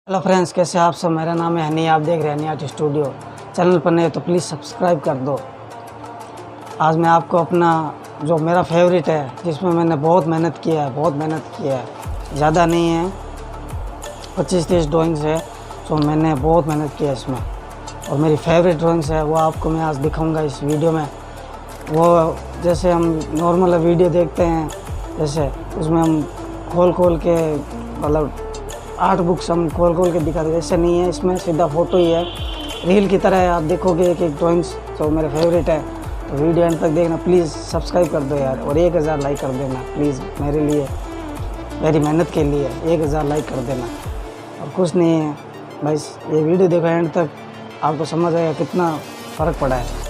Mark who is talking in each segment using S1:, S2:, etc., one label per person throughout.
S1: Hello friends, कैसे आप सब। मेरा नाम है हनी, आप देख रहे हैं हनी आर्ट स्टूडियो। चैनल पर नए तो प्लीज़ सब्सक्राइब कर दो। आज मैं आपको अपना जो मेरा फेवरेट है, जिसमें मैंने बहुत मेहनत किया है, ज़्यादा नहीं है, 25-30 ड्राइंग्स है, तो मैंने बहुत मेहनत किया है इसमें। और मेरी फेवरेट ड्राइंग्स है वो आपको मैं आज दिखाऊंगा इस वीडियो में। वो जैसे हम नॉर्मल वीडियो देखते हैं, जैसे उसमें हम खोल के मतलब आर्ट बुक्स हम खोल के दिखाते, वैसे नहीं है, इसमें सीधा फ़ोटो ही है, रील की तरह है। आप देखोगे एक ड्राइंग्स तो मेरे फेवरेट है, तो वीडियो एंड तक देखना। प्लीज़ सब्सक्राइब कर दो यार, और 1000 लाइक कर देना प्लीज़, मेरे लिए, मेरी मेहनत के लिए 1000 लाइक कर देना। और कुछ नहीं है, बस ये वीडियो देखो एंड तक, आपको समझ आएगा कितना फ़र्क पड़ा है।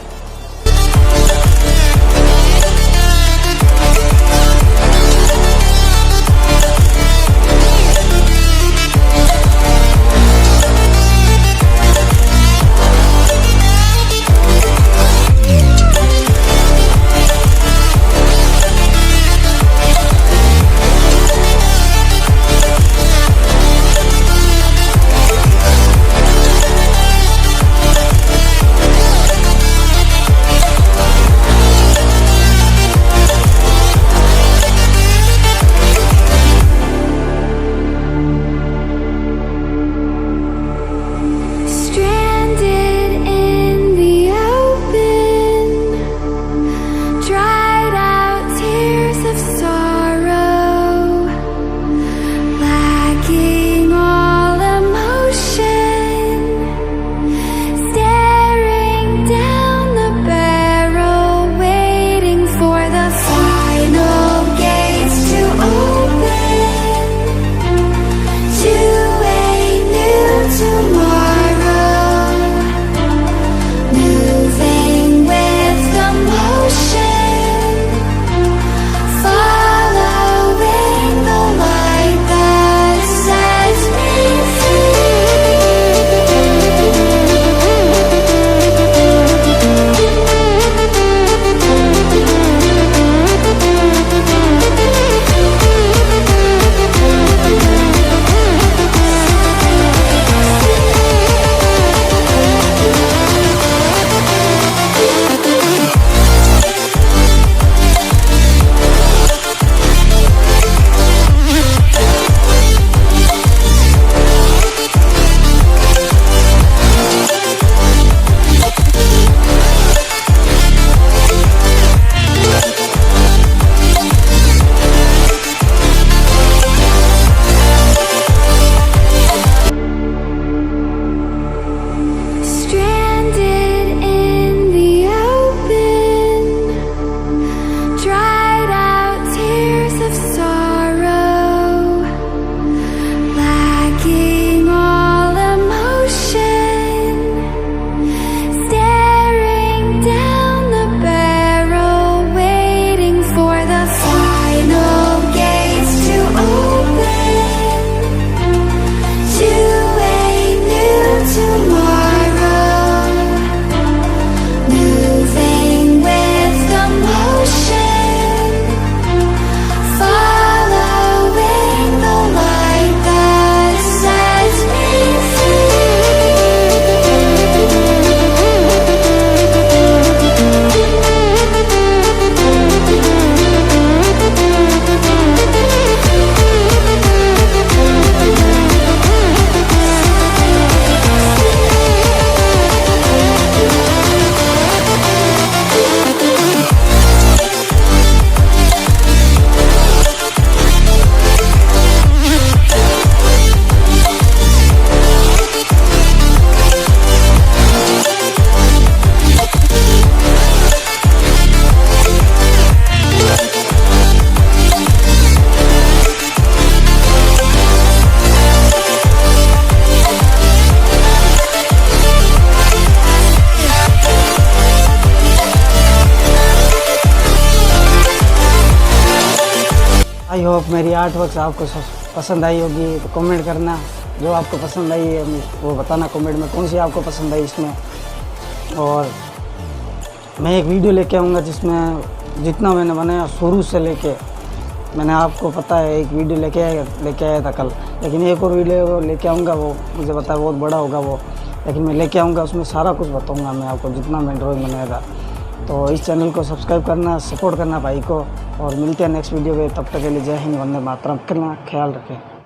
S1: आई होप मेरी आर्ट वर्क आपको पसंद आई होगी, तो कमेंट करना जो आपको पसंद आई है वो बताना कमेंट में, कौन सी आपको पसंद आई इसमें। और मैं एक वीडियो लेके आऊँगा जिसमें जितना मैंने बनाया शुरू से लेके मैंने आपको पता है एक वीडियो लेके आया था कल, लेकिन एक और वीडियो लेके आऊँगा, वो मुझे पता है बहुत बड़ा होगा वो, लेकिन मैं लेके आऊँगा, उसमें सारा कुछ बताऊँगा मैं आपको जितना मैं ड्राइंग बनाएगा। तो इस चैनल को सब्सक्राइब करना, सपोर्ट करना भाई को, और मिलते हैं नेक्स्ट वीडियो में। तब तक के लिए जय हिंद, वंदे मातरम, अपना ख्याल रखें।